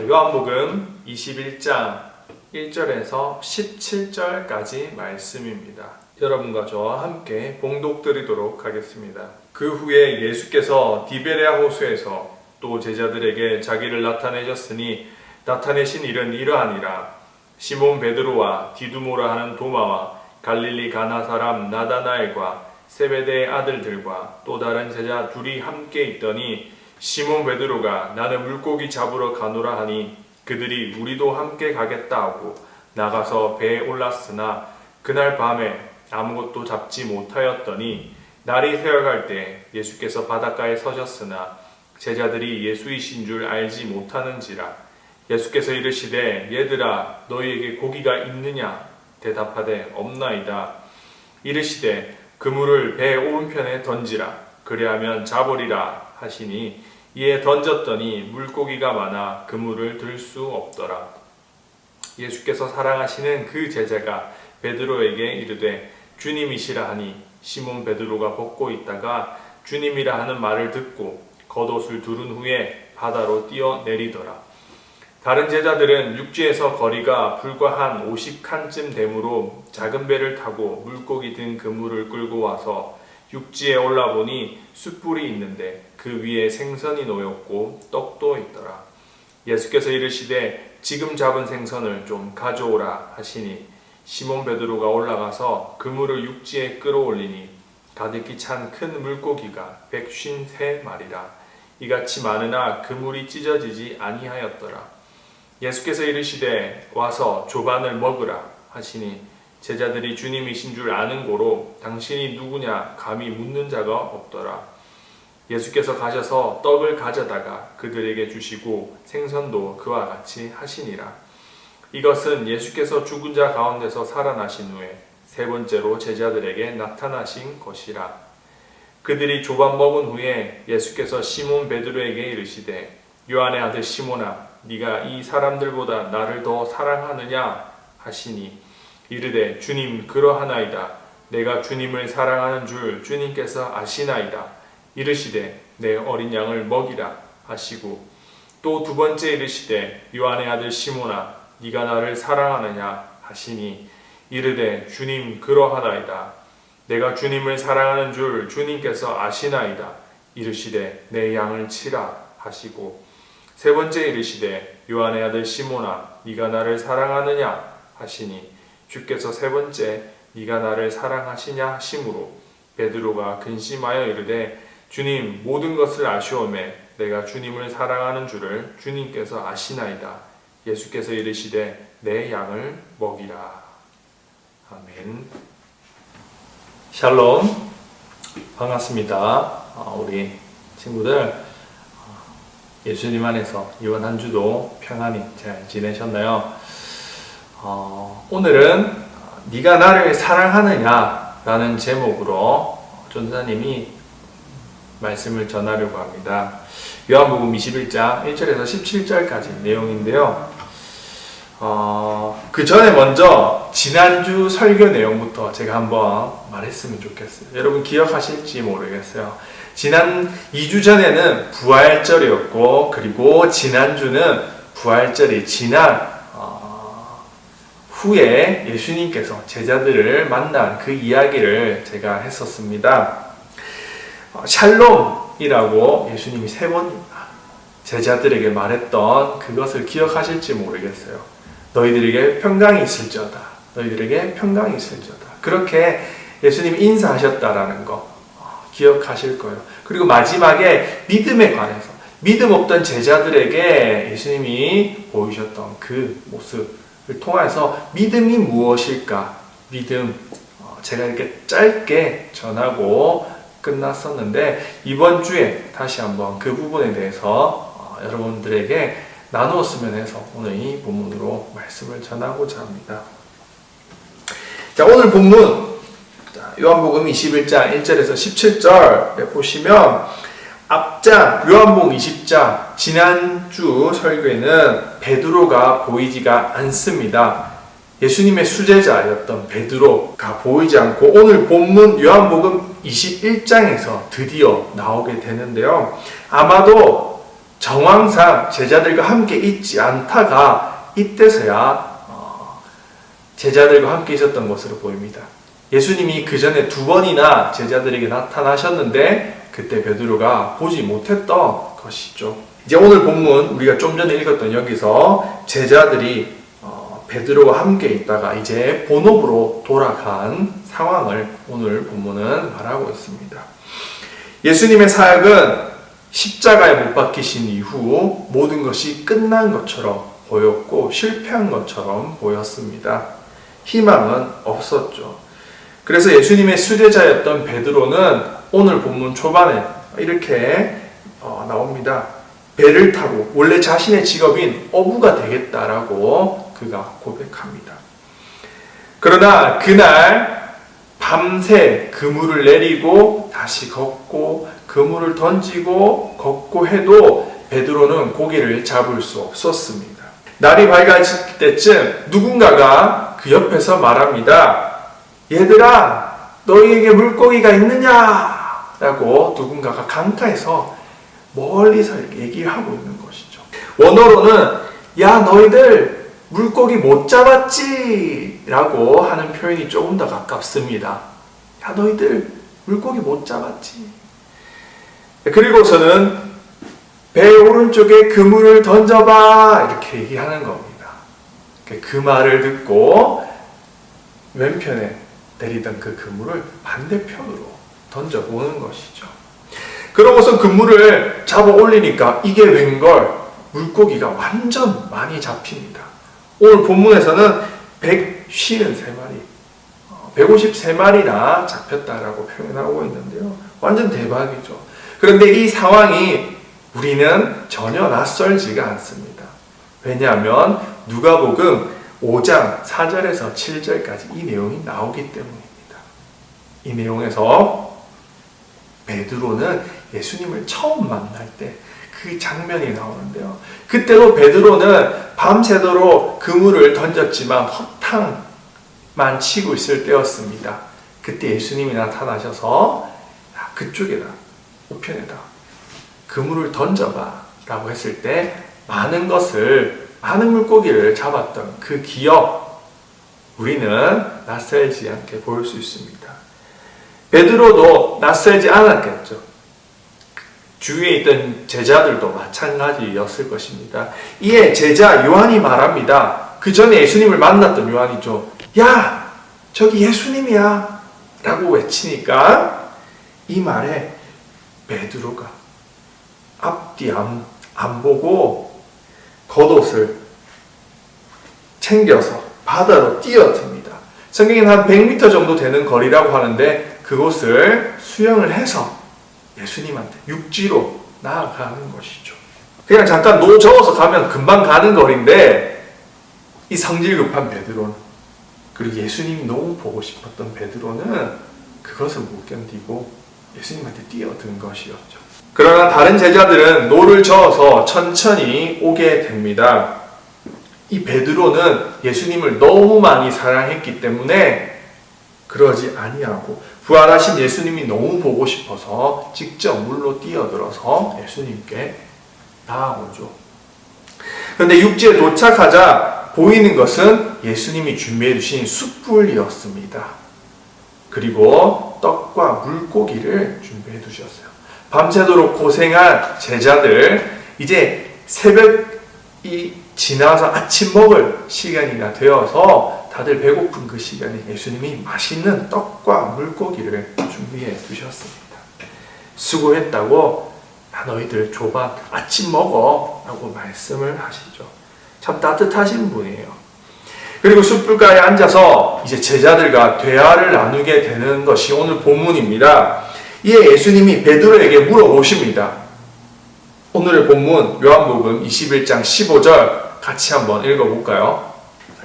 요한복음 21장 1절에서 17절까지 말씀입니다. 여러분과 저와 함께 봉독드리도록 하겠습니다. 그 후에 예수께서 디베레아 호수에서 또 제자들에게 자기를 나타내셨으니 나타내신 일은 이러하니라. 시몬 베드로와 디두모라 하는 도마와 갈릴리 가나 사람 나다나엘과 세베대의 아들들과 또 다른 제자 둘이 함께 있더니 시몬 베드로가 나는 물고기 잡으러 가노라 하니 그들이 우리도 함께 가겠다 하고 나가서 배에 올랐으나 그날 밤에 아무것도 잡지 못하였더니 날이 새어갈 때 예수께서 바닷가에 서셨으나 제자들이 예수이신 줄 알지 못하는지라. 예수께서 이르시되 얘들아 너희에게 고기가 있느냐 대답하되 없나이다. 이르시되 그물을 배 오른편에 던지라 그리하면 잡으리라 하시니 이에 던졌더니 물고기가 많아 그물을 들 수 없더라. 예수께서 사랑하시는 그 제자가 베드로에게 이르되 주님이시라 하니 시몬 베드로가 벗고 있다가 주님이라 하는 말을 듣고 겉옷을 두른 후에 바다로 뛰어내리더라. 다른 제자들은 육지에서 거리가 불과 한 50칸쯤 되므로 작은 배를 타고 물고기 든 그물을 끌고 와서 육지에 올라보니 숯불이 있는데 그 위에 생선이 놓였고 떡도 있더라. 예수께서 이르시되 지금 잡은 생선을 좀 가져오라 하시니 시몬 베드로가 올라가서 그물을 육지에 끌어올리니 가득히 찬 큰 물고기가 153마리라. 이같이 많으나 그물이 찢어지지 아니하였더라. 예수께서 이르시되 와서 조반을 먹으라 하시니 제자들이 주님이신 줄 아는 고로 당신이 누구냐 감히 묻는 자가 없더라. 예수께서 가셔서 떡을 가져다가 그들에게 주시고 생선도 그와 같이 하시니라. 이것은 예수께서 죽은 자 가운데서 살아나신 후에 세 번째로 제자들에게 나타나신 것이라. 그들이 조반 먹은 후에 예수께서 시몬 베드로에게 이르시되 요한의 아들 시몬아 네가 이 사람들보다 나를 더 사랑하느냐 하시니 이르되 주님 그러하나이다. 내가 주님을 사랑하는 줄 주님께서 아시나이다. 이르시되 내 어린 양을 먹이라 하시고 또 두 번째 이르시되 요한의 아들 시몬아 네가 나를 사랑하느냐 하시니 이르되 주님 그러하나이다. 내가 주님을 사랑하는 줄 주님께서 아시나이다. 이르시되 내 양을 치라 하시고 세 번째 이르시되 요한의 아들 시몬아 네가 나를 사랑하느냐 하시니 주께서 세 번째 네가 나를 사랑하시냐 하심으로 베드로가 근심하여 이르되 주님 모든 것을 아시오매 내가 주님을 사랑하는 줄을 주님께서 아시나이다. 예수께서 이르시되 내 양을 먹이라. 아멘. 샬롬. 반갑습니다. 우리 친구들 예수님 안에서 이번 한 주도 평안히 잘 지내셨나요? 오늘은 네가 나를 사랑하느냐 라는 제목으로 전도사님이 말씀을 전하려고 합니다. 요한복음 21장 1절에서 17절까지 내용인데요. 그 전에 먼저 지난주 설교 내용부터 제가 한번 말했으면 좋겠어요. 여러분 기억하실지 모르겠어요. 지난 2주 전에는 부활절이었고 그리고 지난주는 부활절이 지난 후에 예수님께서 제자들을 만난 그 이야기를 제가 했었습니다. 샬롬이라고 예수님이 세 번 제자들에게 말했던 그것을 기억하실지 모르겠어요. 너희들에게 평강이 있을지어다. 너희들에게 평강이 있을지어다. 그렇게 예수님이 인사하셨다라는 거 기억하실 거예요. 그리고 마지막에 믿음에 관해서 믿음 없던 제자들에게 예수님이 보이셨던 그 모습을 통해서 믿음이 무엇일까? 믿음 제가 이렇게 짧게 전하고 끝났었는데 이번 주에 다시 한번 그 부분에 대해서 여러분들에게 나누었으면 해서 오늘 이 본문으로 말씀을 전하고자 합니다. 자, 오늘 본문 요한복음 21장 1절에서 17절에 보시면 앞장 요한복음 20장 지난주 설교에는 베드로가 보이지가 않습니다. 예수님의 수제자였던 베드로가 보이지 않고 오늘 본문 요한복음 21장에서 드디어 나오게 되는데요. 아마도 정황상 제자들과 함께 있지 않다가 이때서야 제자들과 함께 있었던 것으로 보입니다. 예수님이 그 전에 2번이나 제자들에게 나타나셨는데 그때 베드로가 보지 못했던 것이죠. 이제 오늘 본문 우리가 좀 전에 읽었던 여기서 제자들이 베드로와 함께 있다가 이제 본업으로 돌아간 상황을 오늘 본문은 말하고 있습니다. 예수님의 사역은 십자가에 못 박히신 이후 모든 것이 끝난 것처럼 보였고 실패한 것처럼 보였습니다. 희망은 없었죠. 그래서 예수님의 수제자였던 베드로는 오늘 본문 초반에 이렇게 나옵니다. 배를 타고 원래 자신의 직업인 어부가 되겠다라고 그가 고백합니다. 그러나 그날 밤새 그물을 내리고 다시 걷고 그물을 던지고 걷고 해도 베드로는 고기를 잡을 수 없었습니다. 날이 밝아질 때쯤 누군가가 그 옆에서 말합니다. 얘들아, 너희에게 물고기가 있느냐? 라고 누군가가 강가에서 멀리서 이렇게 얘기하고 있는 것이죠. 원어로는 야, 너희들 물고기 못 잡았지? 라고 하는 표현이 조금 더 가깝습니다. 야, 너희들 물고기 못 잡았지? 그리고서는 배 오른쪽에 그물을 던져봐! 이렇게 얘기하는 겁니다. 그 말을 듣고 왼편에 내리던 그 그물을 반대편으로 던져보는 것이죠. 그러고서 그물을 잡아 올리니까 이게 웬걸 물고기가 완전 많이 잡힙니다. 오늘 본문에서는 153마리, 153마리나 잡혔다라고 표현하고 있는데요. 완전 대박이죠. 그런데 이 상황이 우리는 전혀 낯설지가 않습니다. 왜냐하면 누가복음 5장 4절에서 7절까지 이 내용이 나오기 때문입니다. 이 내용에서 베드로는 예수님을 처음 만날 때 그 장면이 나오는데요. 그때도 베드로는 밤새도록 그물을 던졌지만 허탕만 치고 있을 때였습니다. 그때 예수님이 나타나셔서 그쪽에다, 우편에다 그물을 던져봐 라고 했을 때 많은 물고기를 잡았던 그 기억, 우리는 낯설지 않게 볼 수 있습니다. 베드로도 낯설지 않았겠죠. 주위에 있던 제자들도 마찬가지였을 것입니다. 이에 제자 요한이 말합니다. 그 전에 예수님을 만났던 요한이죠. 야, 저기 예수님이야 라고 외치니까 이 말에 베드로가 앞뒤 안 보고 겉옷을 챙겨서 바다로 뛰어듭니다. 성경에는 한 100m 정도 되는 거리라고 하는데 그곳을 수영을 해서 예수님한테 육지로 나아가는 것이죠. 그냥 잠깐 저어서 가면 금방 가는 거리인데 이 성질 급한 베드로는, 그리고 예수님이 너무 보고 싶었던 베드로는 그것을 못 견디고 예수님한테 뛰어든 것이었죠. 그러나 다른 제자들은 노를 저어서 천천히 오게 됩니다. 이 베드로는 예수님을 너무 많이 사랑했기 때문에 그러지 아니하고 부활하신 예수님이 너무 보고 싶어서 직접 물로 뛰어들어서 예수님께 나아오죠. 그런데 육지에 도착하자 보이는 것은 예수님이 준비해 주신 숯불이었습니다. 그리고 떡과 물고기를 준비해 두셨어요. 밤새도록 고생한 제자들, 이제 새벽이 지나서 아침 먹을 시간이나 되어서 다들 배고픈 그 시간에 예수님이 맛있는 떡과 물고기를 준비해 두셨습니다. 수고했다고 너희들 조반 아침 먹어 라고 말씀을 하시죠. 참 따뜻하신 분이에요. 그리고 숯불가에 앉아서 이제 제자들과 대화를 나누게 되는 것이 오늘 본문입니다. 이에 예수님이 베드로에게 물어보십니다. 오늘의 본문 요한복음 21장 15절 같이 한번 읽어볼까요?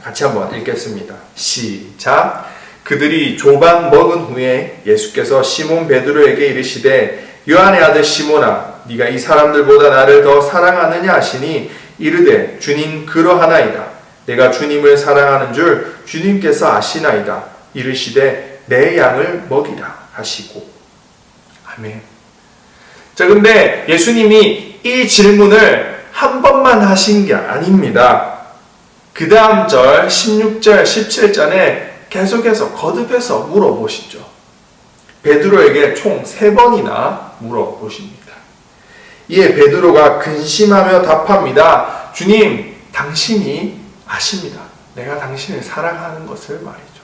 같이 한번 읽겠습니다. 시작. 그들이 조반 먹은 후에 예수께서 시몬 베드로에게 이르시되 요한의 아들 시몬아, 네가 이 사람들보다 나를 더 사랑하느냐 하시니 이르되 주님 그러하나이다. 내가 주님을 사랑하는 줄 주님께서 아시나이다. 이르시되 내 양을 먹이라 하시고. 아멘. 자, 근데 예수님이 이 질문을 한 번만 하신 게 아닙니다. 그 다음 절 16절 17절에 계속해서 거듭해서 물어보시죠. 베드로에게 총 3번이나 물어보십니다. 이에 베드로가 근심하며 답합니다. 주님, 당신이 아십니다. 내가 당신을 사랑하는 것을 말이죠.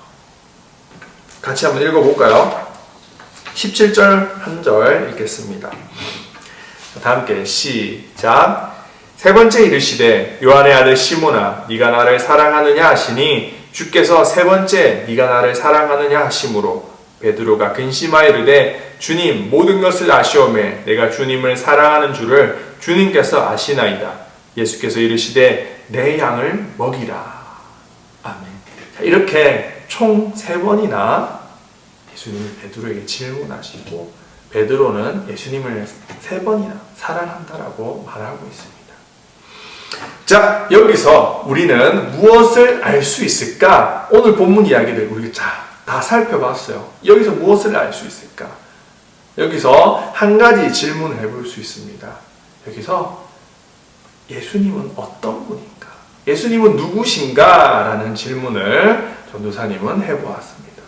같이 한번 읽어볼까요? 17절 한 절 읽겠습니다. 다 함께 시작. 세 번째 이르시되 요한의 아들 시몬아 네가 나를 사랑하느냐 하시니 주께서 세 번째 네가 나를 사랑하느냐 하심으로 베드로가 근심하여 이르되 주님 모든 것을 아시오매 내가 주님을 사랑하는 줄을 주님께서 아시나이다. 예수께서 이르시되 내 양을 먹이라. 아멘. 이렇게 총 3번이나 예수님이 베드로에게 질문하시고 베드로는 예수님을 3번이나 사랑한다라고 말하고 있습니다. 자, 여기서 우리는 무엇을 알 수 있을까? 오늘 본문 이야기들 우리 다 살펴봤어요. 여기서 무엇을 알 수 있을까? 여기서 한 가지 질문을 해볼 수 있습니다. 여기서 예수님은 어떤 분인가? 예수님은 누구신가? 라는 질문을 전도사님은 해보았습니다.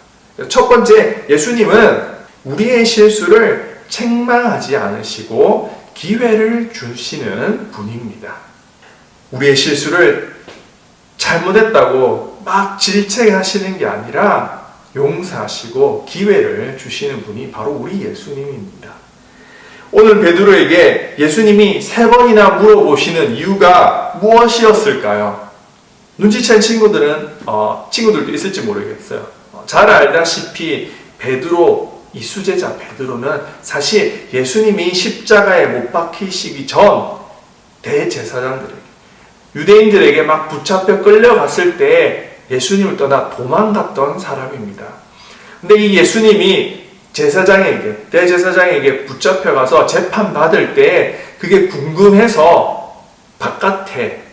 첫 번째, 예수님은 우리의 실수를 책망하지 않으시고 기회를 주시는 분입니다. 우리의 실수를 잘못했다고 막 질책하시는 게 아니라 용서하시고 기회를 주시는 분이 바로 우리 예수님입니다. 오늘 베드로에게 예수님이 3번이나 물어보시는 이유가 무엇이었을까요? 눈치챈 친구들도 있을지 모르겠어요. 잘 알다시피 베드로, 이 수제자 베드로는 사실 예수님이 십자가에 못 박히시기 전 대제사장들에게, 유대인들에게 막 붙잡혀 끌려갔을 때 예수님을 떠나 도망갔던 사람입니다. 근데 이 예수님이 대제사장에게 붙잡혀가서 재판받을 때 그게 궁금해서 바깥에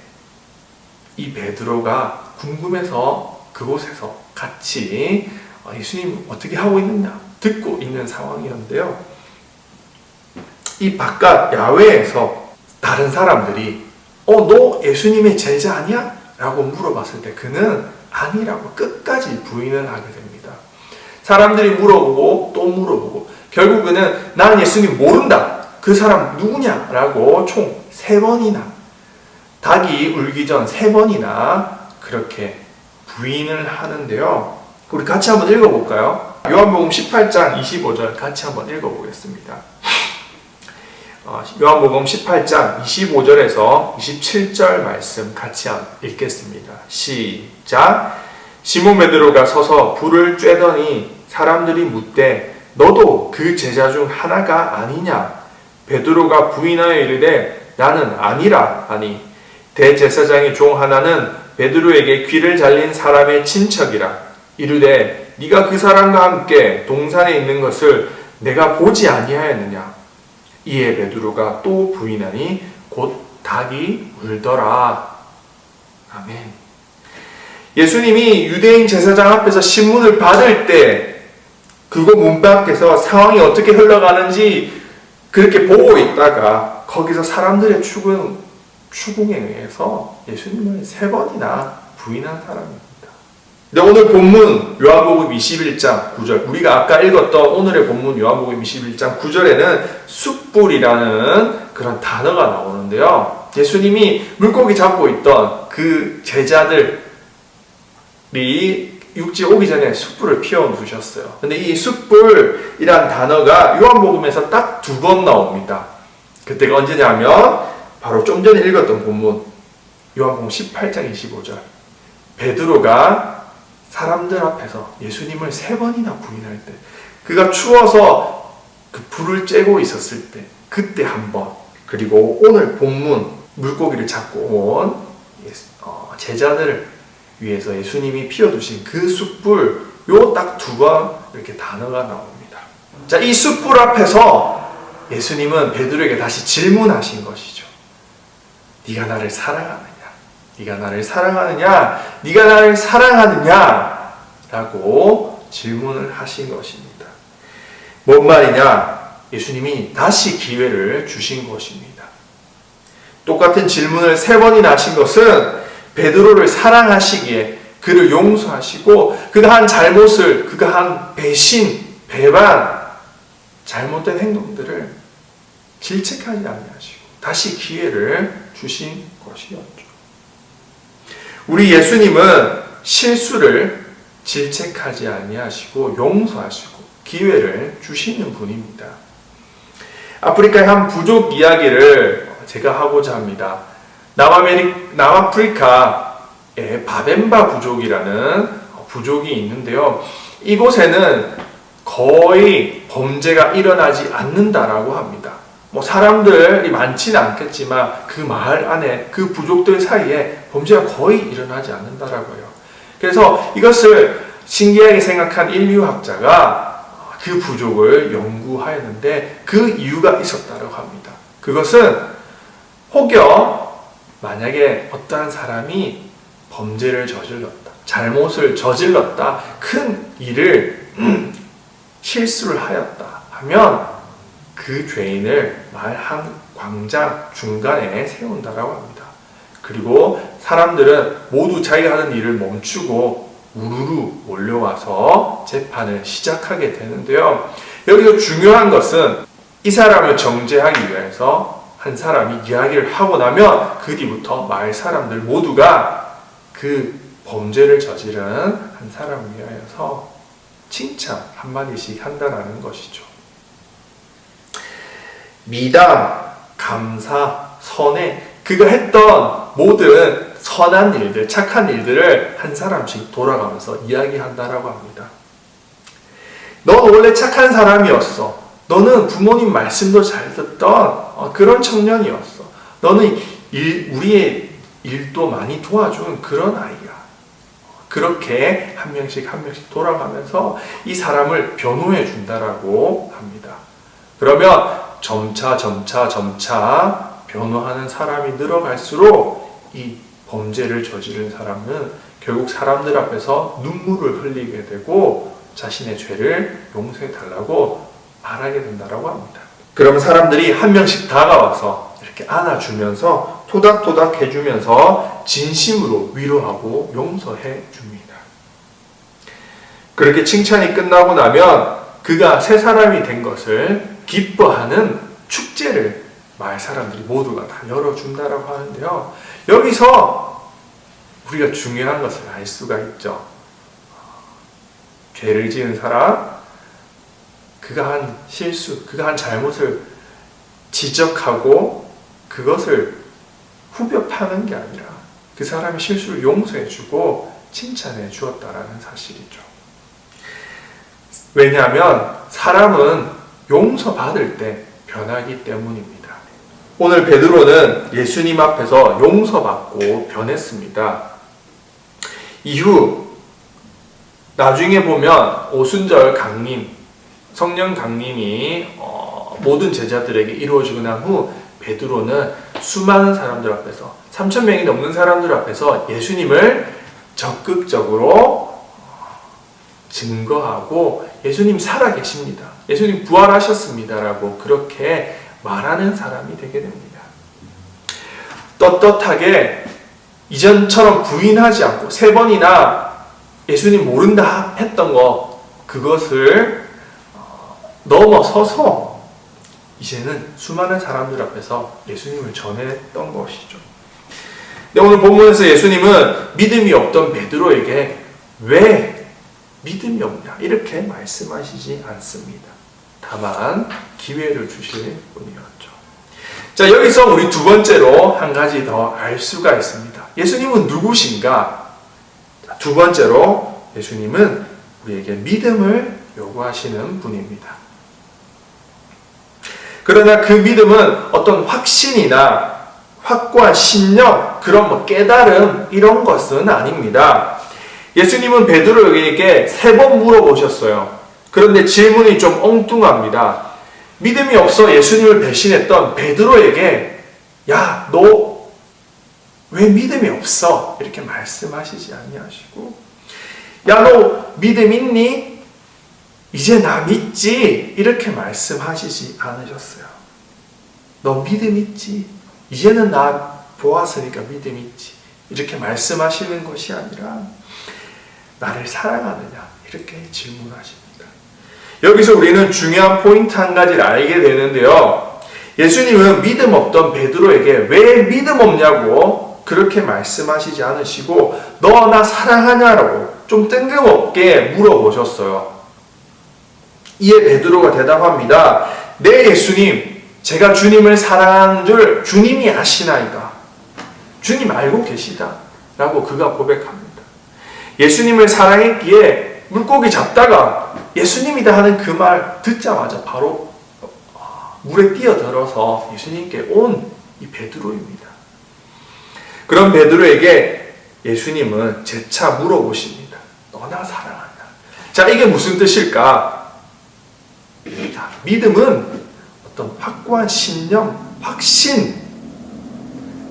이 베드로가 궁금해서 그곳에서 같이 예수님 어떻게 하고 있느냐 듣고 있는 상황이었는데요. 이 바깥 야외에서 다른 사람들이 너 예수님의 제자 아니야? 라고 물어봤을 때 그는 아니라고 끝까지 부인을 하게 됩니다. 사람들이 물어보고 또 물어보고 결국은 난 예수님 모른다. 그 사람 누구냐? 라고 총 3번이나 닭이 울기 전 3번이나 그렇게 부인을 하는데요. 우리 같이 한번 읽어볼까요? 요한복음 18장 25절 같이 한번 읽어보겠습니다. 요한복음 18장 25절에서 27절 말씀 같이 읽겠습니다. 시작. 시몬 베드로가 서서 불을 쬐더니 사람들이 묻되 너도 그 제자 중 하나가 아니냐? 베드로가 부인하여 이르되 나는 아니라 하니 대제사장의 종 하나는 베드로에게 귀를 잘린 사람의 친척이라 이르되 네가 그 사람과 함께 동산에 있는 것을 내가 보지 아니하였느냐? 이에 베드로가 또 부인하니 곧 닭이 울더라. 아멘. 예수님이 유대인 제사장 앞에서 신문을 받을 때 그곳 문 밖에서 상황이 어떻게 흘러가는지 그렇게 보고 있다가 거기서 사람들의 추궁에 의해서 예수님을 3번이나 부인한 사람입니다. 근데 오늘 본문 요한복음 21장 9절 우리가 아까 읽었던 오늘의 본문 요한복음 21장 9절에는 숯불이라는 그런 단어가 나오는데요. 예수님이 물고기 잡고 있던 그 제자들이 육지에 오기 전에 숯불을 피워두셨어요. 근데 이 숯불이란 단어가 요한복음에서 딱 2번 나옵니다. 그때가 언제냐면 바로 좀 전에 읽었던 본문 요한복음 18장 25절 베드로가 사람들 앞에서 예수님을 3번이나 부인할 때 그가 추워서 그 불을 쬐고 있었을 때 그때 한 번, 그리고 오늘 본문 물고기를 잡고 온 제자들을 위해서 예수님이 피워두신 그 숯불 요 딱 2번 이렇게 단어가 나옵니다. 자, 이 숯불 앞에서 예수님은 베드로에게 다시 질문하신 것이죠. 네가 나를 사랑하느냐? 네가 나를 사랑하느냐? 네가 나를 사랑하느냐? 라고 질문을 하신 것입니다. 뭔 말이냐? 예수님이 다시 기회를 주신 것입니다. 똑같은 질문을 3번이나 하신 것은 베드로를 사랑하시기에 그를 용서하시고 그가 한 잘못을, 그가 한 배신, 배반, 잘못된 행동들을 질책하지 아니하시고 다시 기회를 주신 것이었죠. 우리 예수님은 실수를 질책하지 아니하시고 용서하시고 기회를 주시는 분입니다. 아프리카의 한 부족 이야기를 제가 하고자 합니다. 남아프리카의 바벤바 부족이라는 부족이 있는데요. 이곳에는 거의 범죄가 일어나지 않는다라고 합니다. 사람들이 많지는 않겠지만 그 마을 안에 그 부족들 사이에 범죄가 거의 일어나지 않는다라고요. 그래서 이것을 신기하게 생각한 인류학자가 그 부족을 연구하였는데 그 이유가 있었다고 합니다. 그것은 혹여 만약에 어떠한 사람이 범죄를 저질렀다, 잘못을 저질렀다, 큰 일을 실수를 하였다 하면 그 죄인을 마을 한 광장 중간에 세운다라고 합니다. 그리고 사람들은 모두 자기가 하는 일을 멈추고 우르르 몰려와서 재판을 시작하게 되는데요. 여기서 중요한 것은 이 사람을 정죄하기 위해서 한 사람이 이야기를 하고 나면 그 뒤부터 마을 사람들 모두가 그 범죄를 저지른 한 사람을 위하여서 칭찬 한마디씩 한다는 것이죠. 미담, 감사, 선해, 그가 했던 모든 선한 일들, 착한 일들을 한 사람씩 돌아가면서 이야기한다라고 합니다. 넌 원래 착한 사람이었어. 너는 부모님 말씀도 잘 듣던 그런 청년이었어. 너는 우리의 일도 많이 도와준 그런 아이야. 그렇게 한 명씩 돌아가면서 이 사람을 변호해 준다라고 합니다. 그러면 점차 변호하는 사람이 늘어갈수록 이 범죄를 저지른 사람은 결국 사람들 앞에서 눈물을 흘리게 되고 자신의 죄를 용서해 달라고 말하게 된다라고 합니다. 그럼 사람들이 한 명씩 다가와서 이렇게 안아주면서 토닥토닥 해주면서 진심으로 위로하고 용서해 줍니다. 그렇게 칭찬이 끝나고 나면 그가 새 사람이 된 것을 기뻐하는 축제를 마을 사람들이 모두가 다 열어준다라고 하는데요. 여기서 우리가 중요한 것을 알 수가 있죠. 죄를 지은 사람, 그가 한 실수, 그가 한 잘못을 지적하고 그것을 후벼 파는 게 아니라 그 사람의 실수를 용서해주고 칭찬해 주었다라는 사실이죠. 왜냐하면 사람은 용서받을 때 변하기 때문입니다. 오늘 베드로는 예수님 앞에서 용서받고 변했습니다. 이후 나중에 보면 오순절 강림, 성령 강림이 모든 제자들에게 이루어지고 난 후 베드로는 수많은 사람들 앞에서 3,000명이 넘는 사람들 앞에서 예수님을 적극적으로 증거하고 예수님 살아계십니다. 예수님 부활하셨습니다라고 그렇게 말하는 사람이 되게 됩니다. 떳떳하게 이전처럼 부인하지 않고 3번이나 예수님 모른다 했던 거 그것을 넘어서서 이제는 수많은 사람들 앞에서 예수님을 전했던 것이죠. 근데 오늘 본문에서 예수님은 믿음이 없던 베드로에게 왜 믿음이 없냐 이렇게 말씀하시지 않습니다. 다만 기회를 주실 분이었죠. 자, 여기서 우리 두 번째로 한 가지 더 알 수가 있습니다. 예수님은 누구신가? 두 번째로 예수님은 우리에게 믿음을 요구하시는 분입니다. 그러나 그 믿음은 어떤 확신이나 확고한 신념, 그런 깨달음 이런 것은 아닙니다. 예수님은 베드로에게 3번 물어보셨어요. 그런데 질문이 좀 엉뚱합니다. 믿음이 없어 예수님을 배신했던 베드로에게 야, 너 왜 믿음이 없어? 이렇게 말씀하시지 아니하시고 야, 너 믿음 있니? 이제 나 믿지? 이렇게 말씀하시지 않으셨어요. 너 믿음 있지? 이제는 나 보았으니까 믿음이 있지. 이렇게 말씀하시는 것이 아니라 나를 사랑하느냐 이렇게 질문하십니다. 여기서 우리는 중요한 포인트 한 가지를 알게 되는데요. 예수님은 믿음 없던 베드로에게 왜 믿음 없냐고 그렇게 말씀하시지 않으시고 너 나 사랑하냐라고 좀 뜬금없게 물어보셨어요. 이에 베드로가 대답합니다. 네 예수님, 제가 주님을 사랑하는 줄 주님이 아시나이다. 주님 알고 계시다 라고 그가 고백합니다. 예수님을 사랑했기에 물고기 잡다가 예수님이다 하는 그 말 듣자마자 바로 물에 뛰어들어서 예수님께 온 이 베드로입니다. 그런 베드로에게 예수님은 재차 물어보십니다. 너나 사랑하냐? 자, 이게 무슨 뜻일까? 자, 믿음은 어떤 확고한 신념, 확신,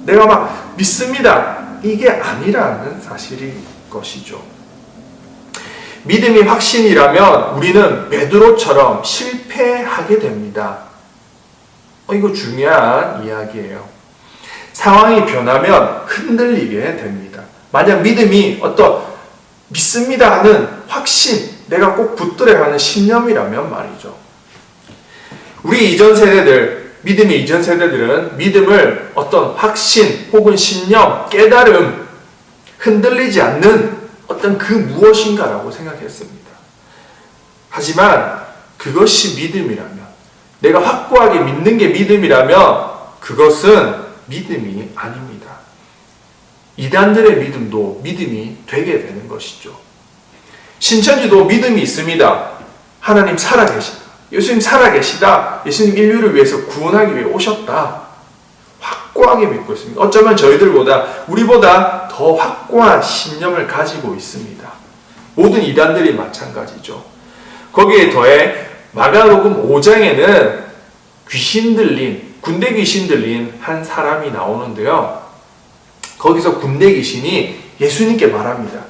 내가 막 믿습니다. 이게 아니라는 사실인 것이죠. 믿음이 확신이라면 우리는 베드로처럼 실패하게 됩니다. 이거 중요한 이야기예요. 상황이 변하면 흔들리게 됩니다. 만약 믿음이 어떤 믿습니다 하는 확신, 내가 꼭 붙들어야 하는 신념이라면 말이죠. 우리 이전 세대들, 믿음의 이전 세대들은 믿음을 어떤 확신 혹은 신념, 깨달음, 흔들리지 않는 어떤 그 무엇인가라고 생각했습니다. 하지만 그것이 믿음이라면, 내가 확고하게 믿는 게 믿음이라면 그것은 믿음이 아닙니다. 이단들의 믿음도 믿음이 되게 되는 것이죠. 신천지도 믿음이 있습니다. 하나님 살아계시다. 예수님 살아계시다. 예수님 인류를 위해서 구원하기 위해 오셨다. 확고하게 믿고 있습니다. 어쩌면 우리보다 더 확고한 신념을 가지고 있습니다. 모든 이단들이 마찬가지죠. 거기에 더해 마가복음 5장에는 군대 귀신 들린 한 사람이 나오는데요. 거기서 군대 귀신이 예수님께 말합니다.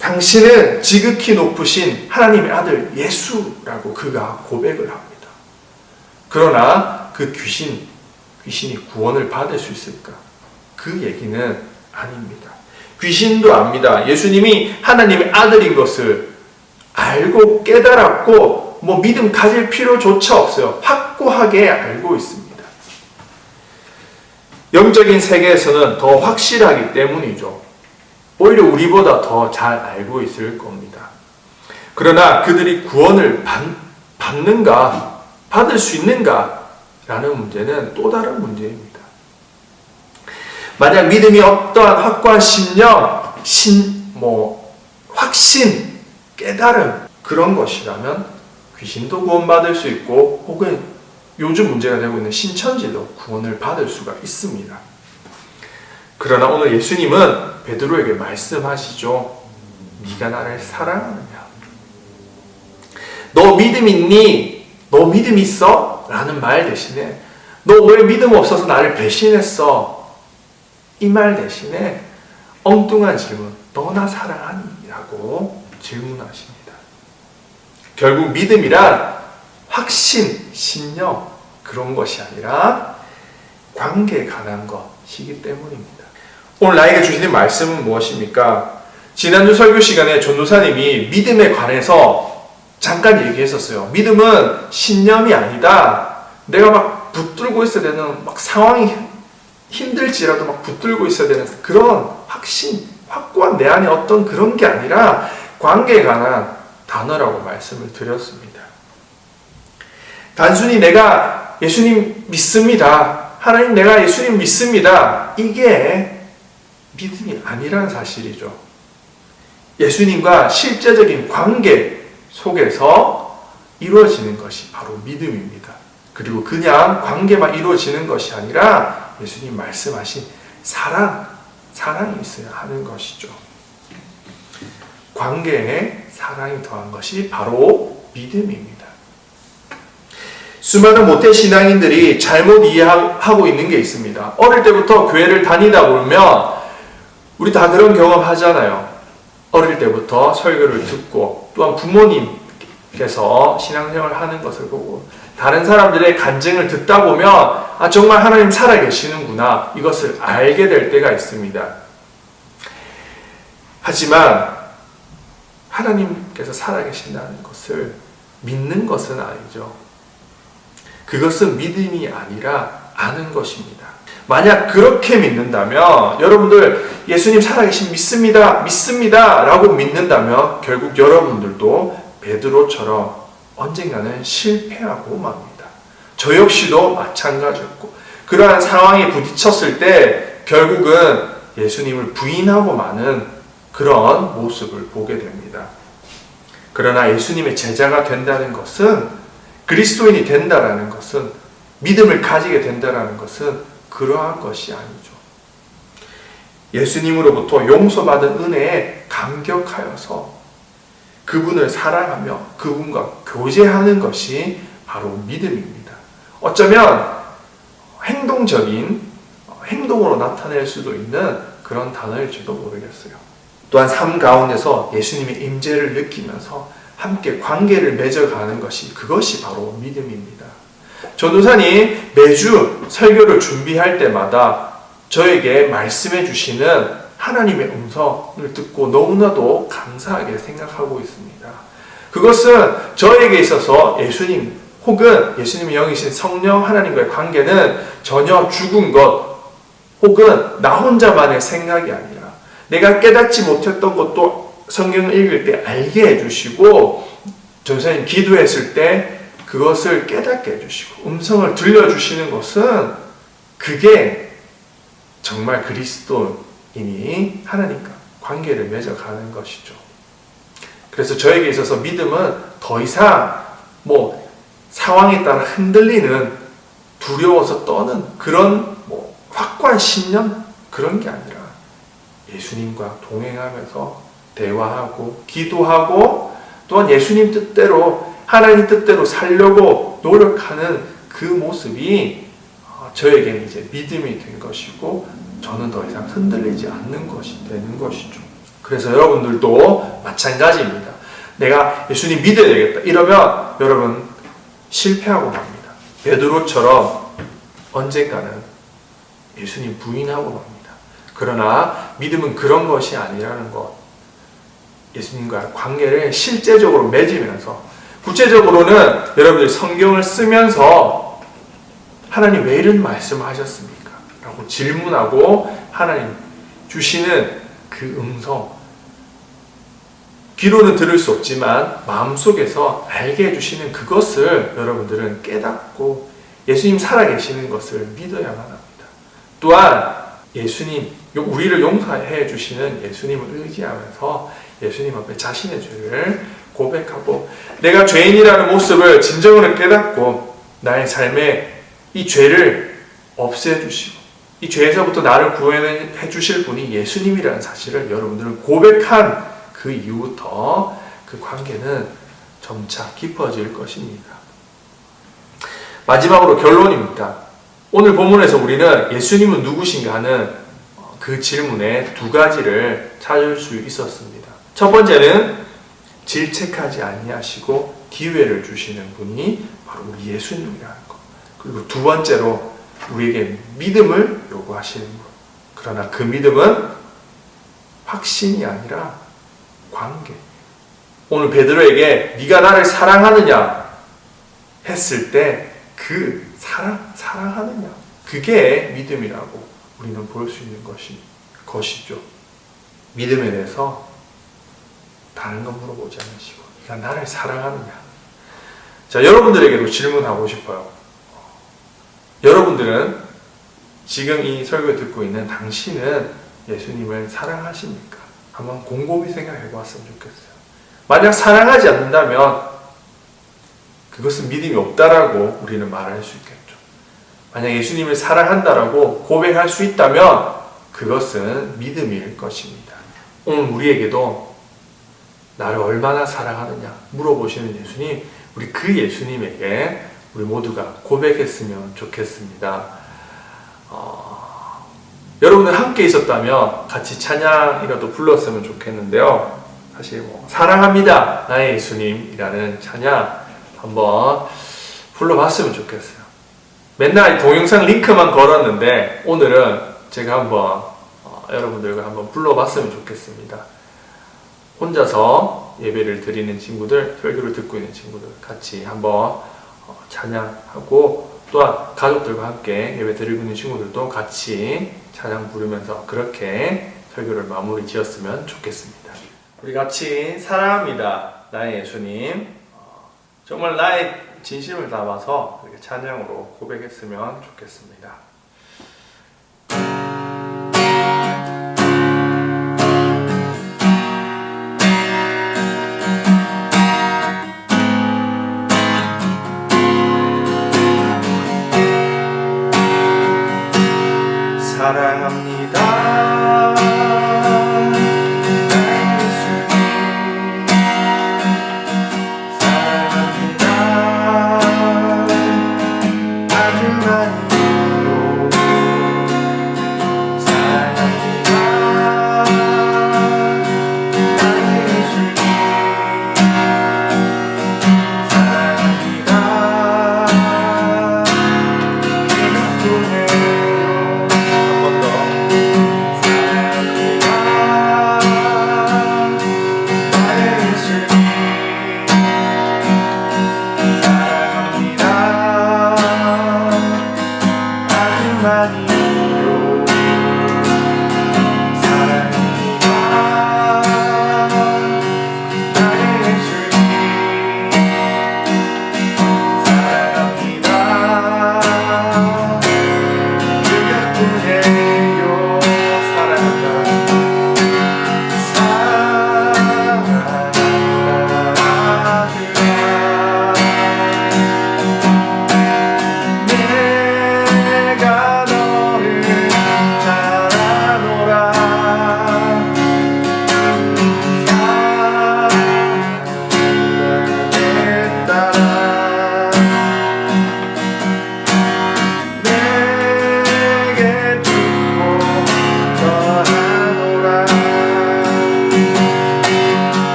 당신은 지극히 높으신 하나님의 아들 예수라고 그가 고백을 합니다. 그러나 그 귀신이 구원을 받을 수 있을까? 그 얘기는 아닙니다. 귀신도 압니다. 예수님이 하나님의 아들인 것을 알고 깨달았고 믿음 가질 필요조차 없어요. 확고하게 알고 있습니다. 영적인 세계에서는 더 확실하기 때문이죠. 오히려 우리보다 더 잘 알고 있을 겁니다. 그러나 그들이 구원을 받는가, 받을 수 있는가 라는 문제는 또 다른 문제입니다. 만약 믿음이 어떠한 확고한 신념, 확신, 깨달음 그런 것이라면 귀신도 구원받을 수 있고 혹은 요즘 문제가 되고 있는 신천지도 구원을 받을 수가 있습니다. 그러나 오늘 예수님은 베드로에게 말씀하시죠. 네가 나를 사랑하느냐? 너 믿음 있니? 너 믿음 있어? 라는 말 대신에 너 왜 믿음 없어서 나를 배신했어? 이 말 대신에 엉뚱한 질문, 너 나 사랑하니? 라고 질문하십니다. 결국 믿음이란 확신, 신념 그런 것이 아니라 관계에 관한 것이기 때문입니다. 오늘 나에게 주시는 말씀은 무엇입니까? 지난주 설교 시간에 전도사님이 믿음에 관해서 잠깐 얘기했었어요. 믿음은 신념이 아니다. 내가 막 붙들고 있어야 되는 상황이 힘들지라도 막 붙들고 있어야 되는 그런 확신, 확고한 내 안에 어떤 그런 게 아니라 관계에 관한 단어라고 말씀을 드렸습니다. 단순히 내가 예수님 믿습니다. 하나님 내가 예수님 믿습니다. 이게 믿음이 아니라는 사실이죠. 예수님과 실제적인 관계 속에서 이루어지는 것이 바로 믿음입니다. 그리고 그냥 관계만 이루어지는 것이 아니라 예수님 말씀하신 사랑이 있어야 하는 것이죠. 관계에 사랑이 더한 것이 바로 믿음입니다. 수많은 모태신앙인들이 잘못 이해하고 있는 게 있습니다. 어릴 때부터 교회를 다니다 보면 우리 다 그런 경험 하잖아요. 어릴 때부터 설교를 듣고 또한 부모님 예수님께서 신앙생활을 하는 것을 보고 다른 사람들의 간증을 듣다 보면 아, 정말 하나님 살아계시는구나 이것을 알게 될 때가 있습니다. 하지만 하나님께서 살아계신다는 것을 믿는 것은 아니죠. 그것은 믿음이 아니라 아는 것입니다. 만약 그렇게 믿는다면 여러분들 예수님 살아계신 믿습니다 라고 믿는다면 결국 여러분들도 베드로처럼 언젠가는 실패하고 맙니다. 저 역시도 마찬가지였고 그러한 상황에 부딪혔을 때 결국은 예수님을 부인하고 마는 그런 모습을 보게 됩니다. 그러나 예수님의 제자가 된다는 것은 그리스도인이 된다라는 것은 믿음을 가지게 된다라는 것은 그러한 것이 아니죠. 예수님으로부터 용서받은 은혜에 감격하여서 그분을 사랑하며 그분과 교제하는 것이 바로 믿음입니다. 어쩌면 행동적인 행동으로 나타낼 수도 있는 그런 단어일지도 모르겠어요. 또한 삶 가운데서 예수님의 임재를 느끼면서 함께 관계를 맺어가는 것이 그것이 바로 믿음입니다. 전도사님 매주 설교를 준비할 때마다 저에게 말씀해 주시는 하나님의 음성을 듣고 너무나도 감사하게 생각하고 있습니다. 그것은 저에게 있어서 예수님 혹은 예수님의 영이신 성령 하나님과의 관계는 전혀 죽은 것 혹은 나 혼자만의 생각이 아니라 내가 깨닫지 못했던 것도 성경을 읽을 때 알게 해주시고 전도사님 기도했을 때 그것을 깨닫게 해주시고 음성을 들려주시는 것은 그게 정말 그리스도인이 하나님과 관계를 맺어가는 것이죠. 그래서 저에게 있어서 믿음은 더 이상 상황에 따라 흔들리는 두려워서 떠는 그런 확고한 신념 그런 게 아니라 예수님과 동행하면서 대화하고 기도하고 또한 예수님 뜻대로 하나님 뜻대로 살려고 노력하는 그 모습이 저에게 이제 믿음이 된 것이고 저는 더 이상 흔들리지 않는 것이 되는 것이죠. 그래서 여러분들도 마찬가지입니다. 내가 예수님 믿어야 되겠다 이러면 여러분 실패하고 맙니다. 베드로처럼 언젠가는 예수님 부인하고 맙니다. 그러나 믿음은 그런 것이 아니라는 것, 예수님과 관계를 실제적으로 맺으면서 구체적으로는 여러분들이 성경을 쓰면서 하나님 왜 이런 말씀을 하셨습니까? 라고 질문하고 하나님 주시는 그 음성, 귀로는 들을 수 없지만 마음속에서 알게 해주시는 그것을 여러분들은 깨닫고 예수님 살아계시는 것을 믿어야만 합니다. 또한 예수님, 우리를 용서해 주시는 예수님을 의지하면서 예수님 앞에 자신의 죄를 고백하고 내가 죄인이라는 모습을 진정으로 깨닫고 나의 삶에 이 죄를 없애주시고 이 죄에서부터 나를 구원해 주실 분이 예수님이라는 사실을 여러분들은 고백한 그 이후부터 그 관계는 점차 깊어질 것입니다. 마지막으로 결론입니다. 오늘 본문에서 우리는 예수님은 누구신가 하는 그 질문에 두 가지를 찾을 수 있었습니다. 첫 번째는 질책하지 아니하시고 기회를 주시는 분이 바로 우리 예수님이라는 것. 그리고 두 번째로 우리에게 믿음을 요구하시는 것. 그러나 그 믿음은 확신이 아니라 관계. 오늘 베드로에게 네가 나를 사랑하느냐 했을 때 그 사랑하느냐 그게 믿음이라고 우리는 볼 수 있는 것이죠. 믿음에 대해서 다른 거 물어보지 않으시고 네가 나를 사랑하느냐. 자, 여러분들에게도 질문하고 싶어요. 여러분들은 지금 이 설교를 듣고 있는 당신은 예수님을 사랑하십니까? 한번 곰곰이 생각해 보았으면 좋겠어요. 만약 사랑하지 않는다면 그것은 믿음이 없다라고 우리는 말할 수 있겠죠. 만약 예수님을 사랑한다라고 고백할 수 있다면 그것은 믿음일 것입니다. 오늘 우리에게도 나를 얼마나 사랑하느냐 물어보시는 예수님, 우리 그 예수님에게 우리 모두가 고백했으면 좋겠습니다. 여러분들 함께 있었다면 같이 찬양이라도 불렀으면 좋겠는데요. 사실 사랑합니다 나의 예수님이라는 찬양 한번 불러봤으면 좋겠어요. 맨날 동영상 링크만 걸었는데 오늘은 제가 한번 여러분들과 한번 불러봤으면 좋겠습니다. 혼자서 예배를 드리는 친구들, 설교를 듣고 있는 친구들 같이 한번 찬양하고, 또한 가족들과 함께 예배 드리고 있는 친구들도 같이 찬양 부르면서 그렇게 설교를 마무리 지었으면 좋겠습니다. 우리 같이 사랑합니다 나의 예수님, 정말 나의 진심을 담아서 이렇게 찬양으로 고백했으면 좋겠습니다. 사랑합니다 나의 예수님, 사랑합니다 아주 많이도, 사랑합니다 나의 예수님, 사랑합니다 기쁨의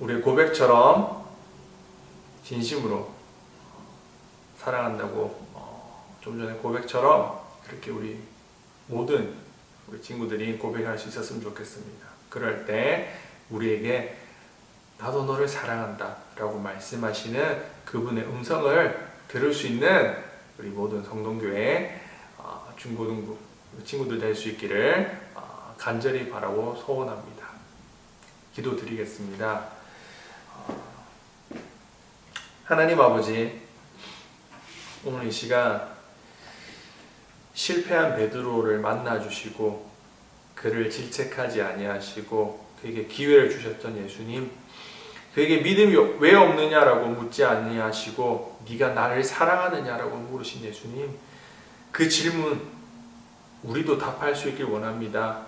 우리의 고백처럼 진심으로 사랑한다고 좀 전에 고백처럼 그렇게 우리 모든 우리 친구들이 고백할 수 있었으면 좋겠습니다. 그럴 때 우리에게 나도 너를 사랑한다 라고 말씀하시는 그분의 음성을 들을 수 있는 우리 모든 성동교회 중고등부 친구들 될 수 있기를 간절히 바라고 소원합니다. 기도드리겠습니다. 하나님 아버지, 오늘 이 시간 실패한 베드로를 만나주시고 그를 질책하지 아니하시고 그에게 기회를 주셨던 예수님, 그에게 믿음이 왜 없느냐라고 묻지 아니하시고 네가 나를 사랑하느냐라고 물으신 예수님, 그 질문 우리도 답할 수 있길 원합니다.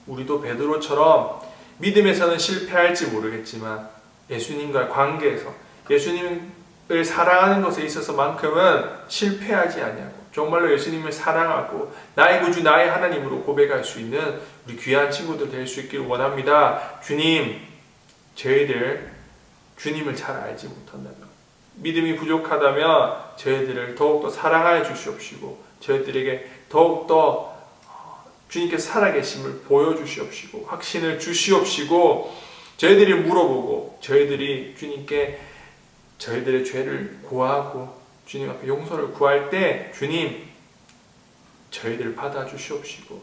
우리도 베드로처럼 믿음에서는 실패할지 모르겠지만 예수님과의 관계에서 예수님을 사랑하는 것에 있어서만큼은 실패하지 아니하고 정말로 예수님을 사랑하고 나의 구주 나의 하나님으로 고백할 수 있는 우리 귀한 친구들 될 수 있기를 원합니다. 주님, 저희들 주님을 잘 알지 못한다면, 믿음이 부족하다면 저희들을 더욱더 사랑하여 주시옵시고 저희들에게 더욱더 주님께서 살아계심을 보여주시옵시고 확신을 주시옵시고 저희들이 물어보고 저희들이 주님께 저희들의 죄를 고하고 주님 앞에 용서를 구할 때 주님 저희들을 받아주시옵시고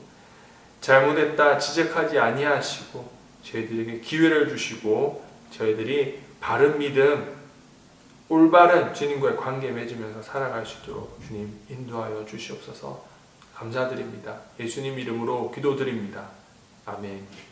잘못했다 지적하지 아니하시고 저희들에게 기회를 주시고 저희들이 바른 믿음 올바른 주님과의 관계 맺으면서 살아갈 수 있도록 주님 인도하여 주시옵소서. 감사드립니다. 예수님 이름으로 기도드립니다. 아멘.